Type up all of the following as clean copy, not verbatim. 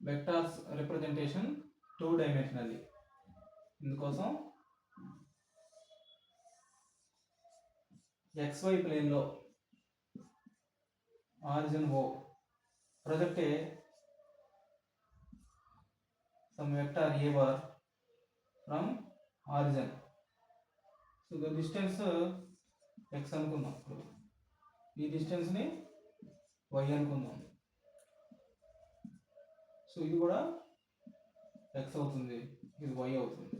Vectors representation 2 dimensionally. ఇందుకోసం XY ప్లేన్లో origin O project some vector A bar from origin. So the distance x అనుకుందాం. ఈ distance ని y అనుకుందాం. So ఇది కూడా x అవుతుంది, ఇది y అవుతుంది.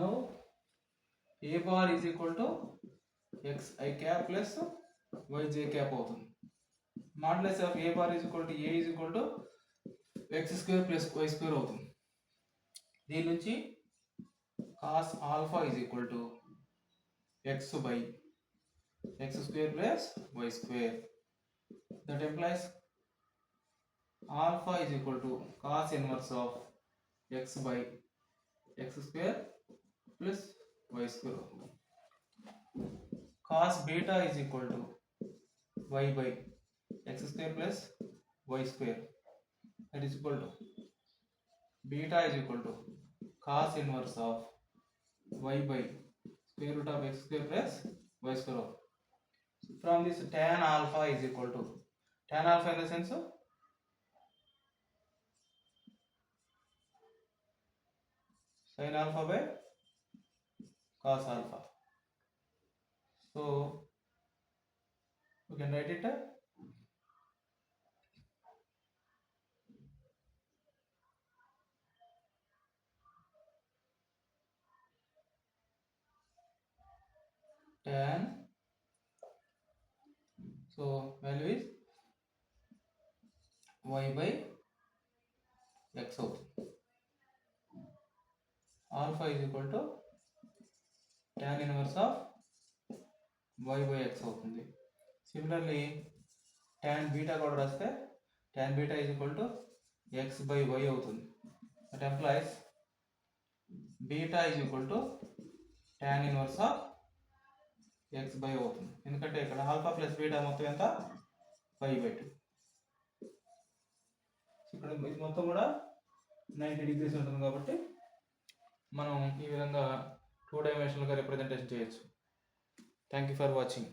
Now A bar is equal to xi cap plus yj cap అవుతుంది. Modulus of A bar is equal to A is equal to x square plus y square అవుతుంది. దీని నుంచి cos alpha is equal to x by x square plus y square. That implies alpha is equal to cos inverse of x by x square plus y square. Cos beta is equal to y by x square plus y square. That is equal to beta is equal to cos inverse of y by square root of x square plus y square. From this tan alpha is equal to tan alpha in the sense sin alpha by cos alpha. So we can write it tan, so value is y by x out. Alpha is equal to tan inverse of y by x అవుతుంది. Similarly tan beta కూడా రాస్తే tan beta is equal to x by y అవుతుంది. That implies beta is equal to tan inverse of x by అవుతుంది. ఎందుకంటే ఇక్కడ alpha plus beta మొత్తం ఎంత 5/2. ఇక్కడ ఇది మొత్తం కూడా 90 degrees ఉంటుంది కాబట్టి మనం ఈ విధంగా 2 డైమెన్షనల్గా రిప్రజెంటేషన్ చేయొచ్చు. Thank you for watching.